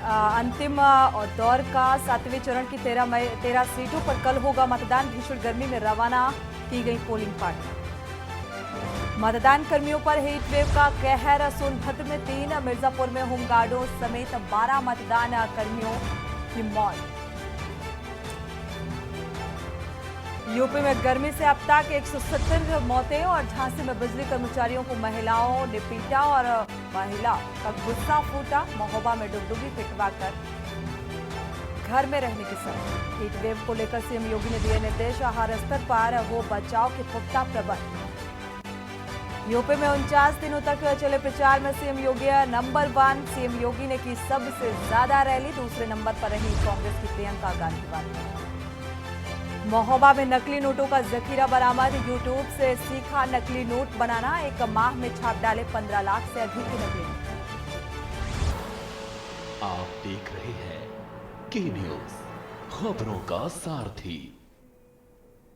अंतिम दौर का 7वें चरण की 13 सीटों पर कल होगा मतदान। भीषण गर्मी में रवाना की गई पोलिंग पार्टी। मतदान कर्मियों पर हीट वेव का कहर। सोनभद्र में 3, मिर्जापुर में होमगार्डों समेत 12 मतदान कर्मियों की मौत। यूपी में गर्मी से अब तक 170 मौतें और झांसी में बिजली कर्मचारियों को महिलाओं ने पीटा और महिला का गुस्सा फूटा। महोबा में डुगडुगी पिटवाकर घर में रहने की सलाह। हीट वेव को लेकर सीएम योगी ने दिए निर्देश। हर स्तर पर हो बचाव के पुख्ता प्रबंध। यूपी में 49 दिनों तक चले प्रचार में सीएम योगी नंबर 1। सीएम योगी ने की सबसे ज्यादा रैली। दूसरे नंबर पर रही कांग्रेस की प्रियंका गांधी वाड्रा। महोबा में नकली नोटों का जखीरा बरामद। यूट्यूब से सीखा नकली नोट बनाना। एक माह में छाप डाले 15 लाख से अधिक की नकली नोट। आप देख रहे हैं के न्यूज, खबरों का सारथी।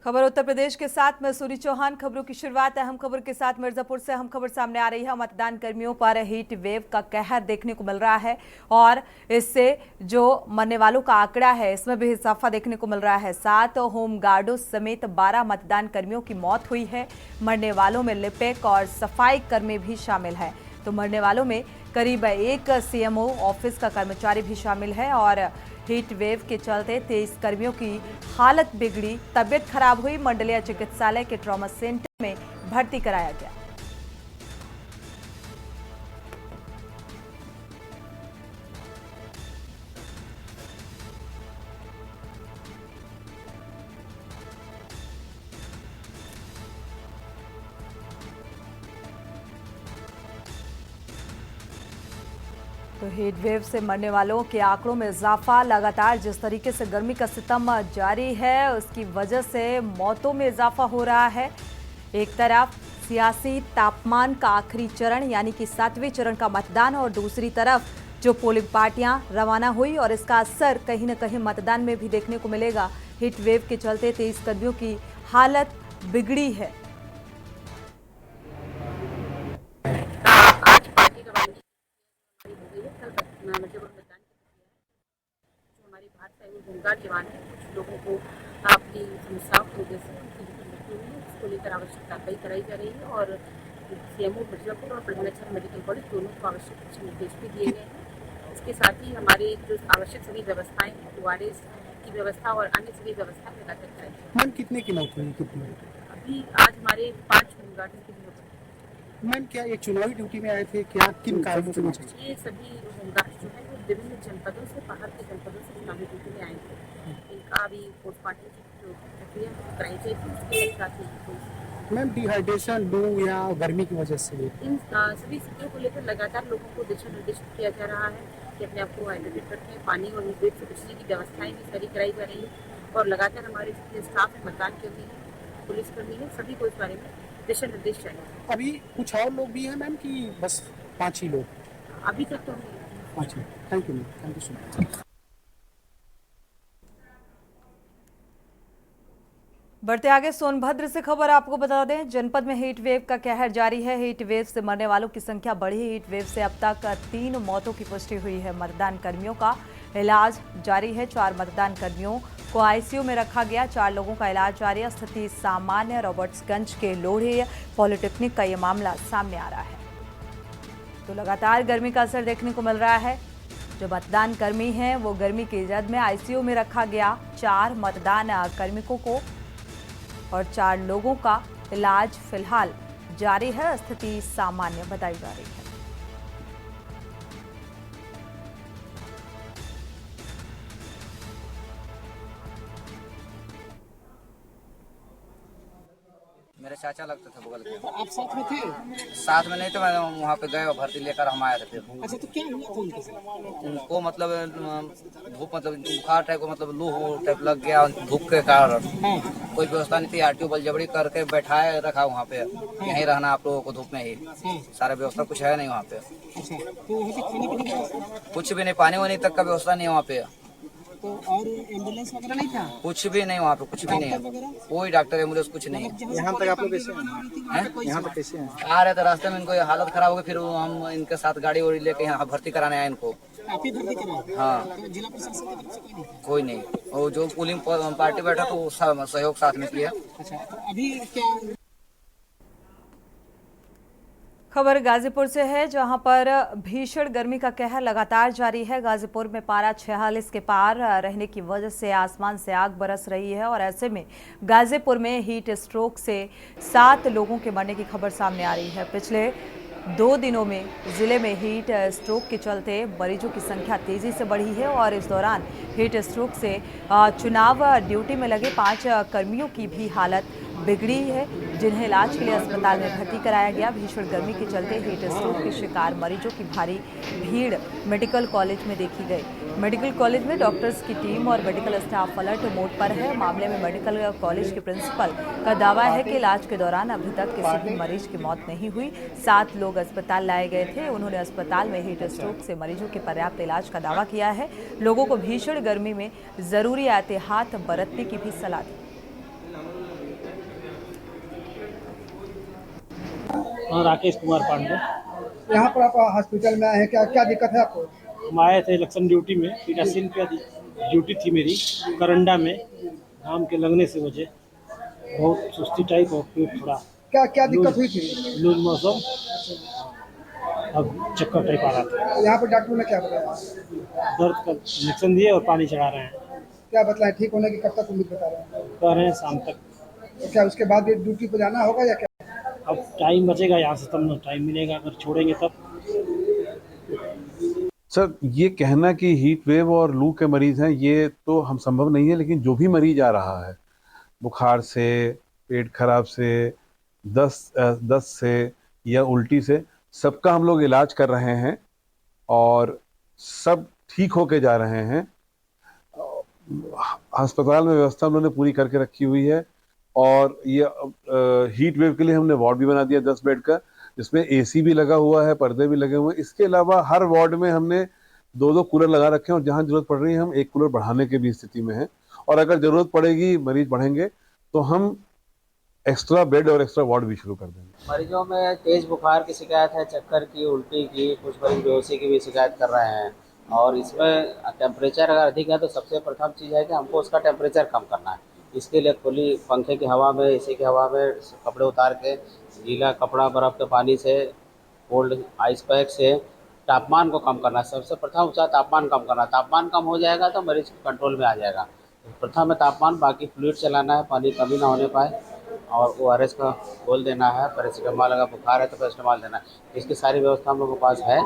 खबर उत्तर प्रदेश के साथ मैं सूरी चौहान। खबरों की शुरुआत अहम खबर के साथ मिर्जापुर से। अहम खबर सामने आ रही है। मतदान कर्मियों पर हीट वेव का कहर देखने को मिल रहा है और इससे जो मरने वालों का आंकड़ा है इसमें भी इजाफा देखने को मिल रहा है। 7 होमगार्डों समेत 12 मतदान कर्मियों की मौत हुई है। मरने वालों में लिपिक और सफाई कर्मी भी शामिल है। तो मरने वालों में करीब 1 सीएमओ ऑफिस का कर्मचारी भी शामिल है और हीट वेव के चलते 23 कर्मियों की हालत बिगड़ी। तबियत खराब हुई। मंडलीय चिकित्सालय के ट्रॉमा सेंटर में भर्ती कराया गया। तो हीट वेव से मरने वालों के आंकड़ों में इजाफा। लगातार जिस तरीके से गर्मी का सितम जारी है उसकी वजह से मौतों में इजाफा हो रहा है। एक तरफ सियासी तापमान का आखिरी चरण यानी कि 7वें चरण का मतदान और दूसरी तरफ जो पोलिंग पार्टियां रवाना हुई और इसका असर कहीं न कहीं मतदान में भी देखने को मिलेगा। हीट वेव के चलते 23 कर्मियों की हालत बिगड़ी है। हमारे भारत में होमगार्ड जवान है, कुछ लोगों को अपनी समस्याओं की वजह से उनकी मृत्यु हुई है। इसको लेकर आवश्यक कार्रवाई कराई जा रही है और सीएमओ मिर्जापुर और प्रधानाचार्य मेडिकल कॉलेज दोनों को आवश्यक दिशा निर्देश भी दिए गए हैं। इसके साथ ही हमारे जो आवश्यक सभी व्यवस्थाएं ORS की व्यवस्था और अन्य सभी व्यवस्थाएं लगातार कराई जा रही मैम कितने की मौत हुई? कितने? अभी आज हमारे 5 होमगार्ड की मौत हुई। मैम क्या ये चुनावी ड्यूटी में आए थे? क्या किन कारणों से? ये सभी होमगार्ड जो है वो विभिन्न जनपदों से, बाहर के जनपदों से चुनावी ड्यूटी में आए थे। इनका अभी पोस्टमार्टम की जो प्रक्रिया कराई जाएगी उसके साथ ही मैम डिहाइड्रेशन, लू या गर्मी की वजह से इन सभी स्थितियों को लेकर लगातार लोगों को दिशा निर्देशित किया जा रहा है कि अपने आप को हाइड्रेटेड रखें। पानी और लिक्विड से बचने की व्यवस्थाएं भी सारी कराई जा रही है और लगातार हमारे जितने स्टाफ है, मतदान कर्मी है, पुलिसकर्मी है, सभी को इस बारे में दिशा निर्देश चाहिए। अभी कुछ और लोग भी हैं मैम कि बस 5 ही लोग? अभी तक तो 5 ही। Thank you ma'am, thank you so much. बढ़ते आगे सोनभद्र से खबर आपको बता दें। जनपद में हीट वेव का कहर जारी है। हीट वेव से मरने वालों की संख्या बढ़ी। हीट वेव से अब तक 3 मौतों की पुष्टि हुई है। मतदान कर्मियों का इलाज जारी है। 4 मतदान कर्मियों को आईसीयू में रखा गया। 4 लोगों का इलाज जारी है। स्थिति सामान्य। रॉबर्ट्सगंज के लोढ़ी पॉलिटेक्निक का यह मामला सामने आ रहा है। तो लगातार गर्मी का असर देखने को मिल रहा है। जो मतदान कर्मी हैं वो गर्मी की जद में आईसीयू में रखा गया। 4 मतदान कार्मिकों को और 4 लोगों का इलाज फिलहाल जारी है। स्थिति सामान्य बताई जा रही है। मेरे चाचा लगते थे बगल के। आप साथ में थे? साथ में नहीं तो मैं वहाँ पे गए और भर्ती लेकर हम आए थे फिर। अच्छा, तो क्या हुआ था उनके साथ? उनको मतलब धूप, मतलब बुखार टाइप को, मतलब लू टाइप लग गया धूप के कारण। कोई व्यवस्था नहीं थी। आरटीओ बल जबरी करके बैठाए रखा वहाँ पे, यहीं रहना आप लोगों को धूप में ही। सारा व्यवस्था कुछ है नहीं वहाँ पे। अच्छा, तो वहाँ पे खाने पीने की व्यवस्था? कुछ भी नहीं, पानी वानी तक का व्यवस्था नहीं है वहाँ पे। तो और एम्बुलेंस वगैरह नहीं था? कुछ भी नहीं वहाँ पे, कुछ भी नहीं है। कोई डॉक्टर एम्बुलेंस कुछ नहीं है। यहाँ तक आप लोग कैसे हैं? यहाँ तक कैसे हैं? आ रहे थे रास्ते में, इनको हालत खराब हो गई, फिर हम इनके साथ गाड़ी वाड़ी लेके यहाँ भर्ती कराने आए इनको। आप ही भर्ती कराए? हाँ, तो जिला प्रशासन की तरफ से कोई नहीं था? कोई नहीं। वो जो पोलिंग पार्टी बैठा तो सहयोग साथ में किया। अच्छा, तो अभी क्या? खबर गाजीपुर से है, जहां पर भीषण गर्मी का कहर लगातार जारी है। गाजीपुर में पारा 46 के पार रहने की वजह से आसमान से आग बरस रही है और ऐसे में गाजीपुर में हीट स्ट्रोक से 7 लोगों के मरने की खबर सामने आ रही है। पिछले 2 दिनों में जिले में हीट स्ट्रोक के चलते मरीजों की संख्या तेजी से बढ़ी है और इस दौरान हीट स्ट्रोक से चुनाव ड्यूटी में लगे 5 कर्मियों की भी हालत बिगड़ी है, जिन्हें इलाज के लिए अस्पताल में भर्ती कराया गया। भीषण गर्मी के चलते हीट स्ट्रोक के शिकार मरीजों की भारी भीड़ मेडिकल कॉलेज में देखी गई। मेडिकल कॉलेज में डॉक्टर्स की टीम और मेडिकल स्टाफ अलर्ट मोड पर है। मामले में मेडिकल कॉलेज के प्रिंसिपल का दावा है कि इलाज के दौरान अभी तक किसी भी मरीज की मौत नहीं हुई। 7 लोग अस्पताल लाए गए थे। उन्होंने अस्पताल में हीट स्ट्रोक से मरीजों के पर्याप्त इलाज का दावा किया है। लोगों को भीषण गर्मी में जरूरी एहतियात बरतने की भी सलाह दी। राकेश कुमार पांडे। यहाँ पर आप हॉस्पिटल में आए हैं, क्या क्या दिक्कत है आपको? हम आए थे इलेक्शन ड्यूटी में, पीटासीन पे ड्यूटी थी मेरी करंडा में। घाम के लगने से मुझे बहुत सुस्ती टाइप और पेट थोड़ा क्या क्या दिक्कत हुई थी? लूज मौसम, अब चक्कर टाइप आ रहा था। यहाँ पर डॉक्टर ने क्या बताया? दर्द का इंजेक्शन दिए और पानी चढ़ा रहे हैं। क्या बताएं, ठीक होने की कब तक उम्मीद बता रहे हैं? कह रहे हैं शाम तक। तो क्या उसके बाद भी ड्यूटी पर जाना होगा या क्या? अब टाइम बचेगा यहाँ से, तब ना टाइम मिलेगा, अगर छोड़ेंगे तब। सर, ये कहना कि हीट वेव और लू के मरीज हैं, ये तो हम संभव नहीं है, लेकिन जो भी मरीज आ रहा है बुखार से, पेट खराब से, दस्त से या उल्टी से, सबका हम लोग इलाज कर रहे हैं और सब ठीक होके जा रहे हैं। अस्पताल में व्यवस्था उन्होंने पूरी करके रखी हुई है और ये हीट वेव के लिए हमने वार्ड भी बना दिया 10 बेड का, जिसमें एसी भी लगा हुआ है, पर्दे भी लगे हुए हैं। इसके अलावा हर वार्ड में हमने 2-2 कूलर लगा रखे हैं और जहां जरूरत पड़ रही है हम 1 कूलर बढ़ाने की भी स्थिति में है। और अगर जरूरत पड़ेगी, मरीज बढ़ेंगे, तो हम एक्स्ट्रा बेड और एक्स्ट्रा वार्ड भी शुरू कर देंगे। मरीजों में तेज बुखार की शिकायत है, चक्कर की, उल्टी की, कुछ मरीज बेहोशी की भी शिकायत कर रहे हैं। और इसमें टेम्परेचर अगर अधिक है तो सबसे प्रथम चीज़ है कि हमको उसका टेम्परेचर कम करना है। इसके लिए खुली पंखे की हवा में, एसी की हवा में कपड़े उतार के, गीला कपड़ा बर्फ़ के पानी से, कोल्ड आइस पैक से तापमान को कम करना है। सबसे प्रथम ऊँचा तापमान कम करना है। तापमान कम हो जाएगा तो मरीज कंट्रोल में आ जाएगा। प्रथम है तापमान, बाकी फ्लूइड चलाना है, पानी कमी ना होने पाए, और ORS का घोल देना है। पैरासीटामोल, अगर बुखार है तो पैरासीटामोल देना है। इसकी सारी व्यवस्था हम लोगों के पास है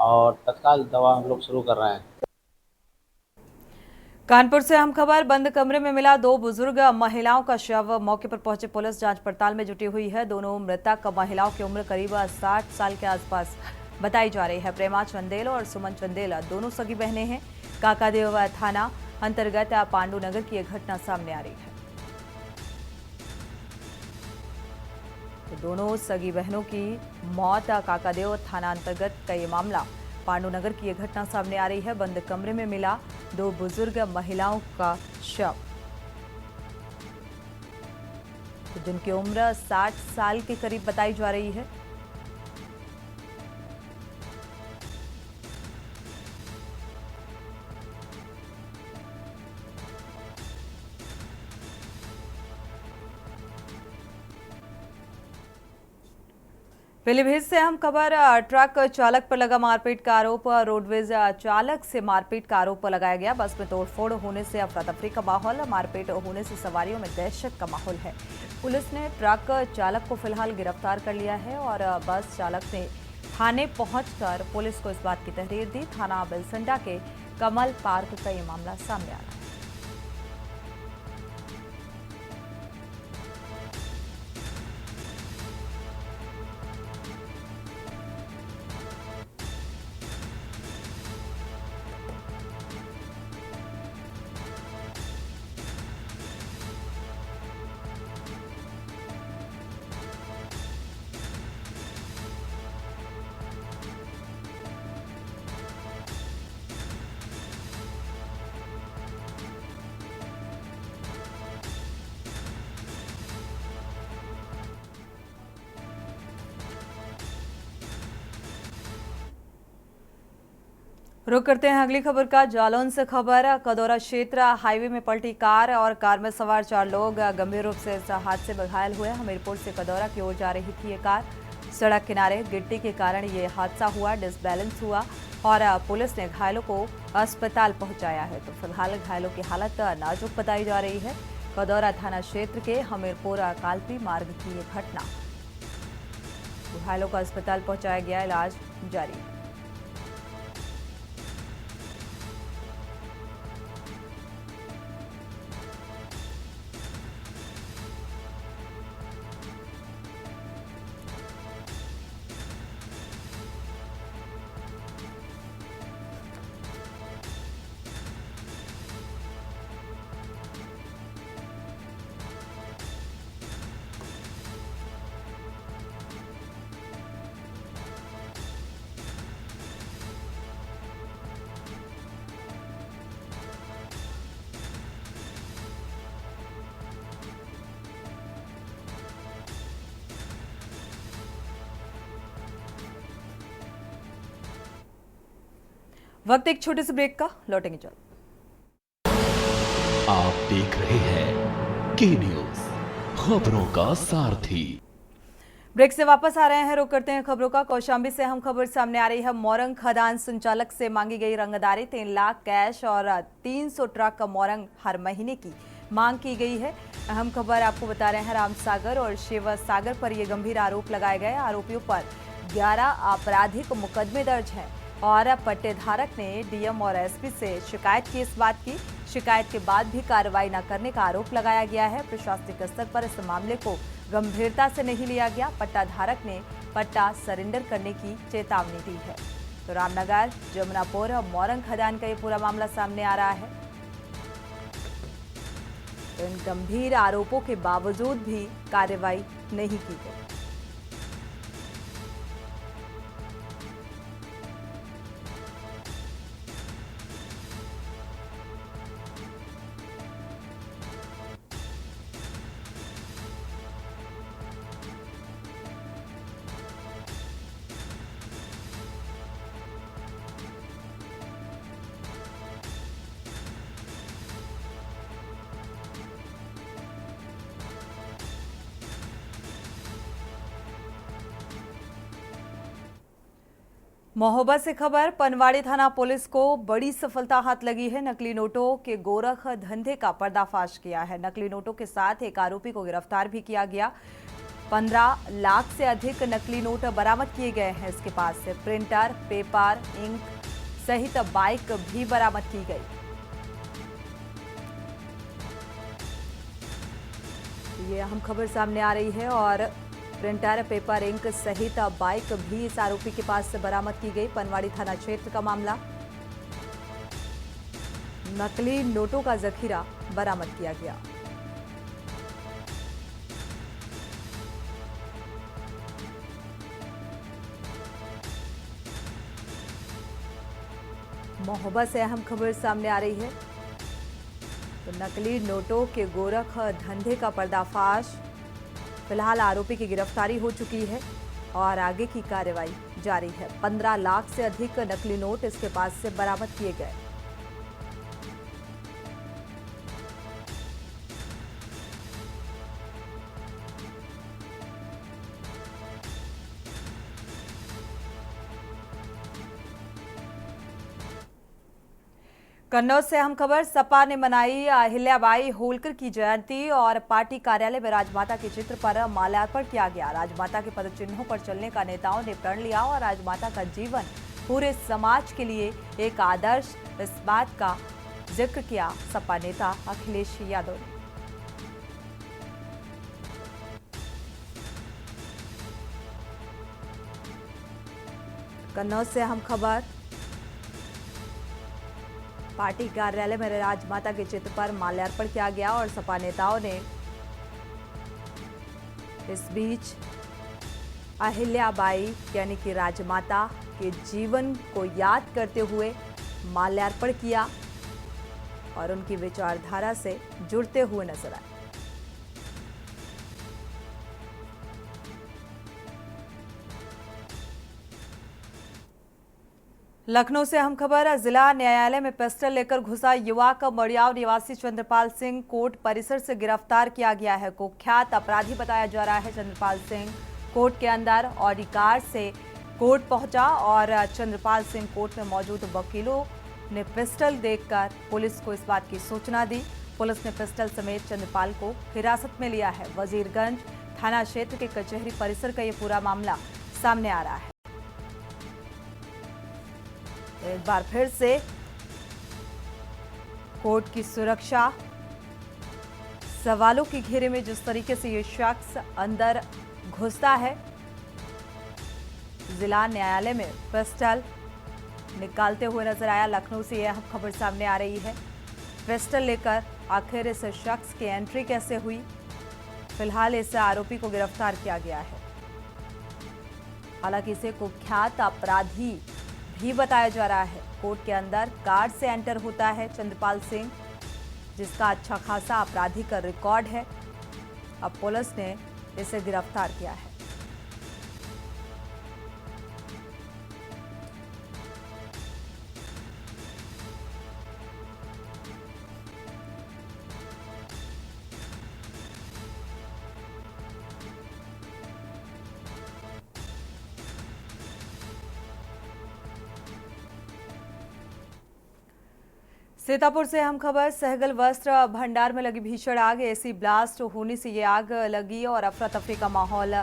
और तत्काल दवा हम लोग शुरू कर रहे हैं। कानपुर से हम खबर, बंद कमरे में मिला 2 बुजुर्ग महिलाओं का शव। मौके पर पहुंचे पुलिस जांच पड़ताल में जुटी हुई है। दोनों मृतक महिलाओं की उम्र करीब 60 साल के आसपास बताई जा रही है। प्रेमा चंदेल और सुमन चंदेल दोनों सगी बहनें हैं। काकादेव थाना अंतर्गत पांडु नगर की यह घटना सामने आ रही है। तो दोनों सगी बहनों की मौत, काकादेव थाना अंतर्गत का ये मामला, पांडु नगर की यह घटना सामने आ रही है। बंद कमरे में मिला 2 बुजुर्ग महिलाओं का शव, तो जिनकी उम्र 60 साल के करीब बताई जा रही है। पीलीभीत से हम खबर, ट्रक चालक पर लगा मारपीट का आरोप। रोडवेज चालक से मारपीट का आरोप लगाया गया। बस में तोड़फोड़ होने से अफरा तफरी का माहौल, मारपीट होने से सवारियों में दहशत का माहौल है। पुलिस ने ट्रक चालक को फिलहाल गिरफ्तार कर लिया है और बस चालक ने थाने पहुंचकर पुलिस को इस बात की तहरीर दी। थाना बिलसंडा के कमल पार्क का ये मामला सामने आ रहा है। रुक करते हैं अगली खबर का। जालौन से खबर। कदौरा क्षेत्र हाईवे में पलटी कार और कार में सवार 4 लोग गंभीर रूप से इस हादसे में घायल हुए। हमीरपुर से कदौरा की ओर जा रही थी ये कार। सड़क किनारे गिट्टी के कारण ये हादसा हुआ, डिसबैलेंस हुआ और पुलिस ने घायलों को अस्पताल पहुंचाया है। तो फिलहाल घायलों की हालत नाजुक बताई जा रही है। कदौरा थाना क्षेत्र के हमीरपुर कालपी मार्ग की ये घटना। घायलों को अस्पताल पहुंचाया गया, इलाज जारी है। वक्त एक छोटे से ब्रेक का, लौटेंगे जल्द। आप देख रहे हैं के न्यूज, खबरों का सारथी। ब्रेक से वापस आ रहे हैं, रुक करते हैं खबरों का। कौशाम्बी से अहम खबर सामने आ रही है। मोरंग खदान संचालक से मांगी गई रंगदारी, 3 लाख कैश और 300 ट्रक मोरंग हर महीने की मांग की गई है। अहम खबर आपको बता रहे हैं, रामसागर और शिव सागर पर ये गंभीर आरोप लगाए गए। आरोपियों पर 11 आपराधिक मुकदमे दर्ज हैं और पट्टेधारक ने डीएम और एसपी से शिकायत की। इस बात की शिकायत के बाद भी कार्रवाई न करने का आरोप लगाया गया है। प्रशासनिक स्तर पर इस मामले को गंभीरता से नहीं लिया गया। पट्टाधारक ने पट्टा सरेंडर करने की चेतावनी दी है। तो रामनगर, जमुनापुर और मोरंग खदान का ये पूरा मामला सामने आ रहा है। तो इन गंभीर आरोपों के बावजूद भी कार्रवाई नहीं की गई। महोबा से खबर। पनवाड़ी थाना पुलिस को बड़ी सफलता हाथ लगी है। नकली नोटों के गोरख धंधे का पर्दाफाश किया है। नकली नोटों के साथ एक आरोपी को गिरफ्तार भी किया गया। 15 लाख से अधिक नकली नोट बरामद किए गए हैं। इसके पास से प्रिंटर, पेपर, इंक सहित बाइक भी बरामद की गई। ये अहम खबर सामने आ रही है और प्रिंटर, पेपर, इंक सहित बाइक भी इस आरोपी के पास से बरामद की गई। पनवाड़ी थाना क्षेत्र का मामला। नकली नोटों का जखीरा बरामद किया गया। महोबा से अहम खबर सामने आ रही है। तो नकली नोटों के गोरख धंधे का पर्दाफाश। फिलहाल आरोपी की गिरफ्तारी हो चुकी है और आगे की कार्रवाई जारी है। 15 लाख से अधिक नकली नोट इसके पास से बरामद किए गए। कन्नौज से अहम खबर। सपा ने मनाई अहिल्याबाई होलकर की जयंती और पार्टी कार्यालय में राजमाता के चित्र पर माल्यार्पण किया गया। राजमाता के पदचिन्हों पर चलने का नेताओं ने प्रण लिया और राजमाता का जीवन पूरे समाज के लिए एक आदर्श, इस बात का जिक्र किया सपा नेता अखिलेश यादव ने। कन्नौज से अहम खबर। पार्टी कार्यालय में राजमाता के चित्र पर माल्यार्पण किया गया और सपा नेताओं ने इस बीच अहिल्याबाई यानी कि राजमाता के जीवन को याद करते हुए माल्यार्पण किया और उनकी विचारधारा से जुड़ते हुए नजर आए। लखनऊ से हम खबर। जिला न्यायालय में पिस्टल लेकर घुसा युवक मड़ियाव निवासी चंद्रपाल सिंह कोर्ट परिसर से गिरफ्तार किया गया है। कुख्यात अपराधी बताया जा रहा है चंद्रपाल सिंह। कोर्ट के अंदर ऑडी कार से कोर्ट पहुंचा और चंद्रपाल सिंह कोर्ट में मौजूद वकीलों ने पिस्टल देखकर पुलिस को इस बात की सूचना दी। पुलिस ने पिस्टल समेत चंद्रपाल को हिरासत में लिया है। वजीरगंज थाना क्षेत्र के कचहरी परिसर का ये पूरा मामला सामने आ रहा है। एक बार फिर से कोर्ट की सुरक्षा सवालों के घेरे में जिस तरीके से ये शख्स अंदर घुसता है, जिला न्यायालय में पिस्टल निकालते हुए नजर आया। लखनऊ से यह खबर सामने आ रही है। पिस्टल लेकर आखिर इस शख्स की एंट्री कैसे हुई? फिलहाल इस आरोपी को गिरफ्तार किया गया है। हालांकि इसे कुख्यात अपराधी भी बताया जा रहा है। कोर्ट के अंदर कार से एंटर होता है चंद्रपाल सिंह, जिसका अच्छा खासा आपराधिक रिकॉर्ड है। अब पुलिस ने इसे गिरफ्तार किया है। सीतापुर से हम खबर। सहगल वस्त्र भंडार में लगी भीषण आग, एसी ब्लास्ट होने से ये आग लगी और अफरा तफरी का माहौल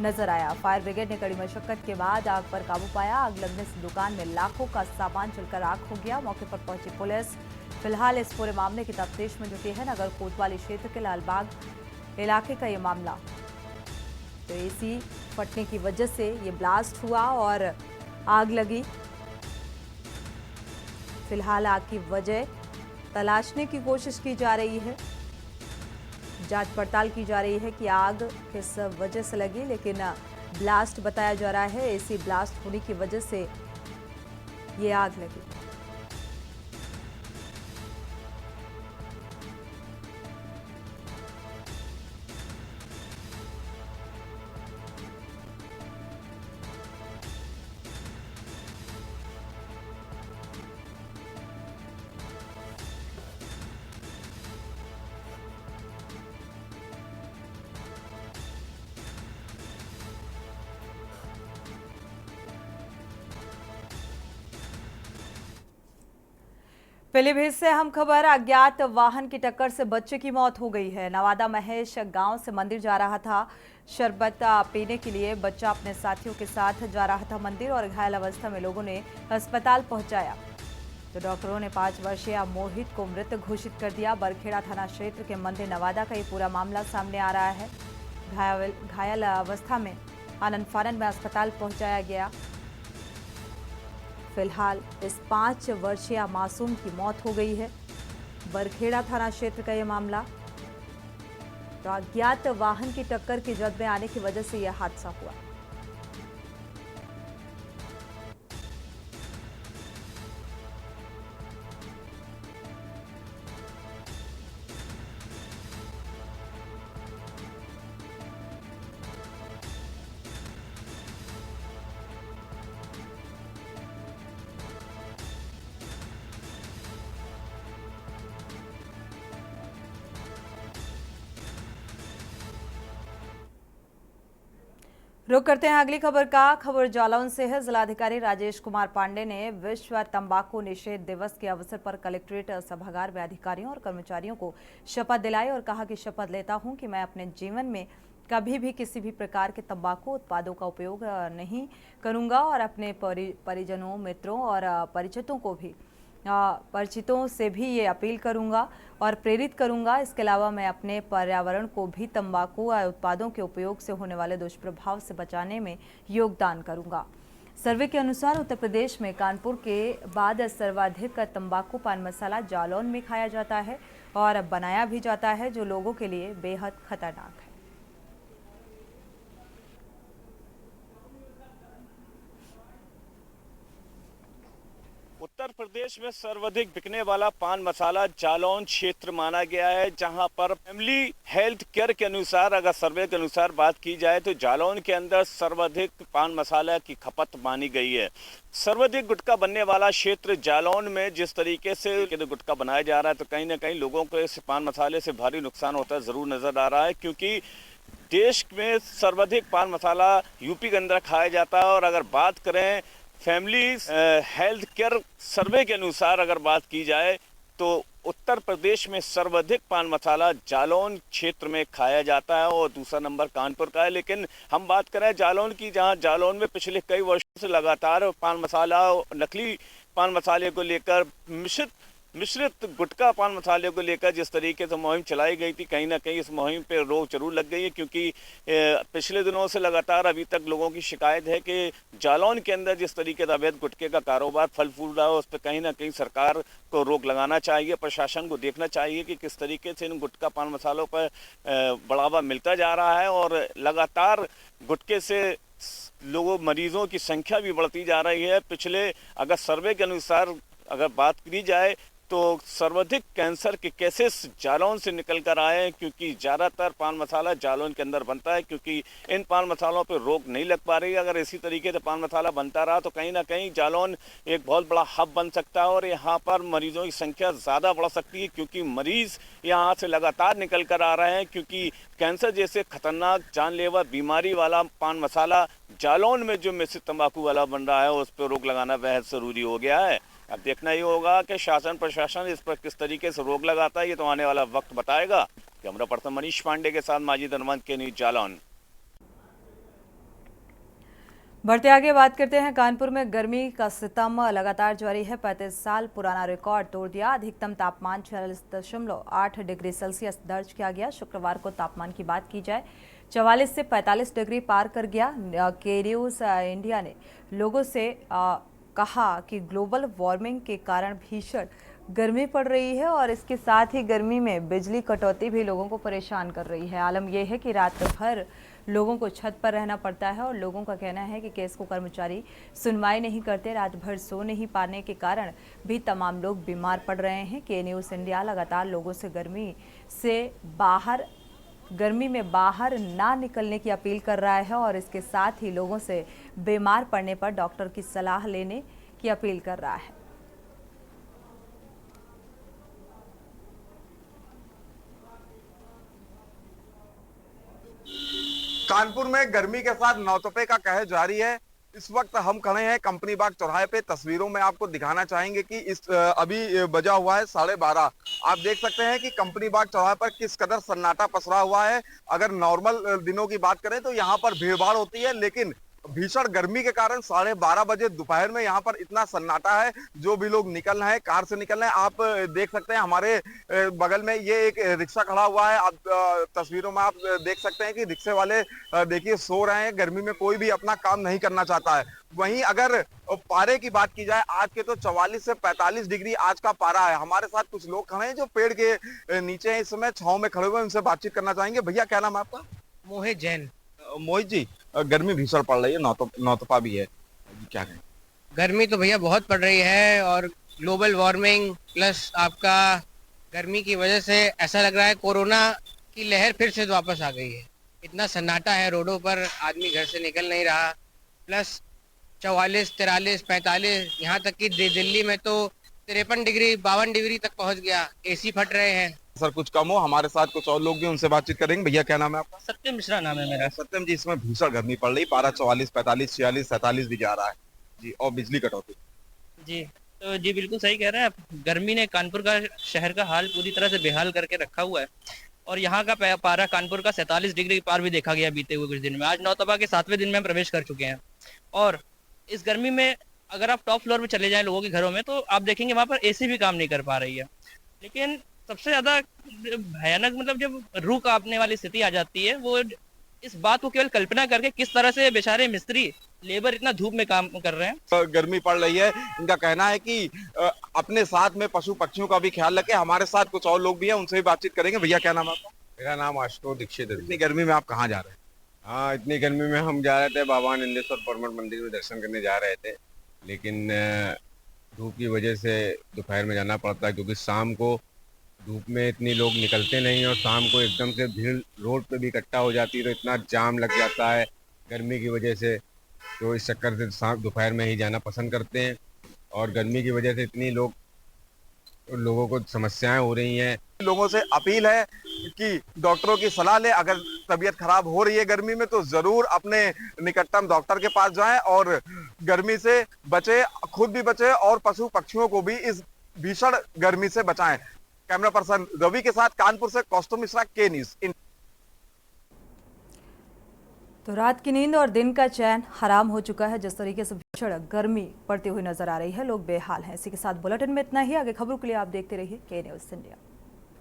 नजर आया। फायर ब्रिगेड ने कड़ी मशक्कत के बाद आग पर काबू पाया। आग लगने से दुकान में लाखों का सामान जलकर राख हो गया। मौके पर पहुंची पुलिस फिलहाल इस पूरे मामले की तफ्तीश में जुटी है। नगर कोतवाली क्षेत्र के लालबाग इलाके का ये मामला। तो एसी फटने की वजह से ये ब्लास्ट हुआ और आग लगी। फिलहाल आग की वजह तलाशने की कोशिश की जा रही है। जांच पड़ताल की जा रही है कि आग किस वजह से लगी, लेकिन ब्लास्ट बताया जा रहा है। एसी ब्लास्ट होने की वजह से ये आग लगी। पीलीभीत से हम खबर। अज्ञात वाहन की टक्कर से बच्चे की मौत हो गई है। नवादा महेश गांव से मंदिर जा रहा था। शरबत पीने के लिए बच्चा अपने साथियों के साथ जा रहा था मंदिर और घायल अवस्था में लोगों ने अस्पताल पहुंचाया तो डॉक्टरों ने 5 वर्षीय मोहित को मृत घोषित कर दिया। बरखेड़ा थाना क्षेत्र के मंदिर नवादा का ये पूरा मामला सामने आ रहा है। घायल अवस्था में आनन फानन में अस्पताल पहुंचाया गया। फिलहाल इस 5 वर्षीय मासूम की मौत हो गई है। बरखेड़ा थाना क्षेत्र का यह मामला। तो अज्ञात वाहन की टक्कर की जद में आने की वजह से यह हादसा हुआ। रुक करते हैं अगली खबर का। खबर जालौन से है। जिलाधिकारी राजेश कुमार पांडे ने विश्व तंबाकू निषेध दिवस के अवसर पर कलेक्ट्रेट सभागार में अधिकारियों और कर्मचारियों को शपथ दिलाई और कहा कि शपथ लेता हूं कि मैं अपने जीवन में कभी भी किसी भी प्रकार के तंबाकू उत्पादों का उपयोग नहीं करूंगा और अपने परिजनों, मित्रों और परिचितों से भी ये अपील करूंगा और प्रेरित करूंगा। इसके अलावा मैं अपने पर्यावरण को भी तंबाकू उत्पादों के उपयोग से होने वाले दुष्प्रभाव से बचाने में योगदान करूंगा। सर्वे के अनुसार उत्तर प्रदेश में कानपुर के बाद सर्वाधिक तंबाकू पान मसाला जालौन में खाया जाता है और बनाया भी जाता है, जो लोगों के लिए बेहद खतरनाक है। उत्तर प्रदेश में सर्वाधिक बिकने वाला पान मसाला जालौन क्षेत्र माना गया है, जहां पर फैमिली हेल्थ केयर के अनुसार, अगर सर्वे के अनुसार बात की जाए तो जालौन के अंदर सर्वाधिक पान मसाला की खपत मानी गई है। सर्वाधिक गुटखा बनने वाला क्षेत्र जालौन में जिस तरीके से गुटखा बनाया जा रहा है, तो कहीं ना कहीं लोगों को इस पान मसाले से भारी नुकसान होता जरूर नजर आ रहा है, क्योंकि देश में सर्वाधिक पान मसाला यूपी के अंदर खाया जाता है। और अगर बात करें फैमिली हेल्थ केयर सर्वे के अनुसार अगर बात की जाए तो उत्तर प्रदेश में सर्वाधिक पान मसाला जालौन क्षेत्र में खाया जाता है और दूसरा नंबर कानपुर का है। लेकिन हम बात करें जालौन की, जहां जालौन में पिछले कई वर्षों से लगातार पान मसाला, नकली पान मसाले को लेकर, मिश्रित गुटखा पान मसाले को लेकर जिस तरीके से मुहिम चलाई गई थी, कहीं ना कहीं इस मुहिम पे रोक जरूर लग गई है, क्योंकि पिछले दिनों से लगातार अभी तक लोगों की शिकायत है कि जालौन के अंदर जिस तरीके से अवैध गुटखे का कारोबार फल फूल रहा है, उस पर कहीं ना कहीं सरकार को रोक लगाना चाहिए। प्रशासन को देखना चाहिए कि किस तरीके से इन गुटखा पान मसालों पर बढ़ावा मिलता जा रहा है और लगातार गुटखे से लोगों मरीजों की संख्या भी बढ़ती जा रही है। पिछले अगर सर्वे के अनुसार अगर बात की जाए तो सर्वाधिक कैंसर के केसेस जालौन से निकल कर आए हैं, क्योंकि ज़्यादातर पान मसाला जालौन के अंदर बनता है, क्योंकि इन पान मसालों पर रोक नहीं लग पा रही है। अगर इसी तरीके से पान मसाला बनता रहा तो कहीं ना कहीं जालौन एक बहुत बड़ा हब बन सकता है और यहाँ पर मरीजों की संख्या ज़्यादा बढ़ सकती है, क्योंकि मरीज़ यहाँ से लगातार निकल कर आ रहे हैं, क्योंकि कैंसर जैसे खतरनाक जानलेवा बीमारी वाला पान मसाला जालौन में जो मिश्रित तंबाकू वाला बन रहा है, उस पर रोक लगाना बेहद ज़रूरी हो गया है। अब देखना ही होगा कि शासन प्रशासन इस पर किस तरीके से रोक लगाता है, ये तो आने वाला वक्त बताएगा। कैमरा पर्सन मनीष पांडे के साथ माजिद अनवंत के न्यूज़ जालौन। बढ़ते आगे बात करते हैं। कानपुर में गर्मी का सितम लगातार जारी है। 35 साल पुराना रिकॉर्ड तोड़ दिया। अधिकतम तापमान 46.8 डिग्री सेल्सियस दर्ज किया गया। शुक्रवार को तापमान की बात की जाए 44 से 45 डिग्री पार कर गया। के न्यूज़ इंडिया ने लोगों से कहा कि ग्लोबल वार्मिंग के कारण भीषण गर्मी पड़ रही है और इसके साथ ही गर्मी में बिजली कटौती भी लोगों को परेशान कर रही है। आलम यह है कि रात भर लोगों को छत पर रहना पड़ता है और लोगों का कहना है कि केस को कर्मचारी सुनवाई नहीं करते। रात भर सो नहीं पाने के कारण भी तमाम लोग बीमार पड़ रहे हैं। के न्यूज़ इंडिया लगातार लोगों से गर्मी में बाहर ना निकलने की अपील कर रहा है और इसके साथ ही लोगों से बीमार पड़ने पर डॉक्टर की सलाह लेने की अपील कर रहा है। कानपुर में गर्मी के साथ नौतपे का कहर जारी है। इस वक्त हम खड़े हैं कंपनी बाग चौराहे पे। तस्वीरों में आपको दिखाना चाहेंगे कि इस अभी बजा हुआ है 12:30। आप देख सकते हैं कि कंपनी बाग चौराहे पर किस कदर सन्नाटा पसरा हुआ है। अगर नॉर्मल दिनों की बात करें तो यहाँ पर भीड़ भाड़ होती है, लेकिन भीषण गर्मी के कारण 12:30 बजे दोपहर में यहाँ पर इतना सन्नाटा है। जो भी लोग निकल रहे हैं, कार से निकल रहे हैं, आप देख सकते हैं हमारे बगल में ये एक रिक्शा खड़ा हुआ है। आप तस्वीरों में आप देख सकते हैं कि रिक्शे वाले देखिए सो रहे हैं। गर्मी में कोई भी अपना काम नहीं करना चाहता है। वहीं अगर पारे की बात की जाए, आज के तो 44 से 45 डिग्री आज का पारा है। हमारे साथ कुछ लोग खड़े हैं जो पेड़ के नीचे इस समय छांव में खड़े हुए हैं। उनसे बातचीत करना चाहेंगे। भैया क्या नाम है आपका? मोहित जैन। मोहित जी, गर्मी भीषण पड़ रही है, नौतपा भी है, क्या कहें? गर्मी तो भैया बहुत पड़ रही है और ग्लोबल वार्मिंग प्लस आपका गर्मी की वजह से ऐसा लग रहा है कोरोना की लहर फिर से वापस आ गई है। इतना सन्नाटा है रोडों पर, आदमी घर से निकल नहीं रहा। प्लस 44, 43, 45, यहाँ तक कि दिल्ली में तो 53 डिग्री 52 डिग्री तक पहुँच गया। एसी फट रहे हैं। सर कुछ कम हो, हमारे साथ कुछ और लोग भी, उनसे बातचीत करेंगे। भैया क्या नाम है आपका? सत्यम मिश्रा नाम है मेरा। सत्यम जी, इसमें भीषण गर्मी पड़ रही, पारा 44, 45, 46, 47 भी जा रहा है जी, और बिजली कटौती जी। तो जी बिल्कुल सही कह रहे हैं आप। गर्मी ने कानपुर का शहर का हाल पूरी तरह से बेहाल करके रखा हुआ है और यहाँ का पारा कानपुर का 47 डिग्री पार भी देखा गया बीते हुए कुछ दिन में। आज नौतपा के 7वें दिन में हम प्रवेश कर चुके हैं और इस गर्मी में अगर आप टॉप फ्लोर में चले जाएं लोगों के घरों में तो आप देखेंगे वहाँ पर एसी भी काम नहीं कर पा रही है। लेकिन सबसे ज्यादा भयानक मतलब जब रूह कांपने वाली स्थिति आ जाती है, वो इस बात को केवल कल्पना करके किस तरह से बेचारे मिस्त्री लेबर इतना धूप में काम कर रहे हैं। गर्मी पड़ रही है। इनका कहना है कि अपने साथ में पशु पक्षियों का भी ख्याल रखें। हमारे साथ कुछ और लोग भी हैं, उनसे भी बातचीत करेंगे। भैया क्या नाम है आपका? मेरा नाम आशुतोष दीक्षित है। इतनी गर्मी में आप कहाँ जा रहे हैं? हाँ, इतनी गर्मी में हम जा रहे थे बाबा नंदेश्वर परमठ मंदिर में दर्शन करने जा रहे थे, लेकिन धूप की वजह से दोपहर में जाना पड़ता है, क्योंकि शाम को धूप में इतनी लोग निकलते नहीं और शाम को एकदम से भीड़ रोड पे भी इकट्ठा हो जाती है, तो इतना जाम लग जाता है गर्मी की वजह से। तो इस चक्कर से शाम दोपहर में ही जाना पसंद करते हैं, और गर्मी की वजह से इतनी लोगों को समस्याएं हो रही हैं। लोगों से अपील है कि डॉक्टरों की सलाह लें। अगर तबीयत खराब हो रही है गर्मी में तो जरूर अपने निकटतम डॉक्टर के पास जाएं और गर्मी से बचे, खुद भी बचे और पशु पक्षियों को भी इस भीषण गर्मी से बचाएं। कैमरा पर्सन रवि के साथ कानपुर से कौस्तुभ मिश्रा, के न्यूज़। तो रात की नींद और दिन का चैन हराम हो चुका है। जिस तरीके से भीषण गर्मी पड़ती हुई नजर आ रही है, लोग बेहाल हैं। इसी के साथ बुलेटिन में इतना ही। आगे खबरों के लिए आप देखते रहिए के न्यूज़ इंडिया।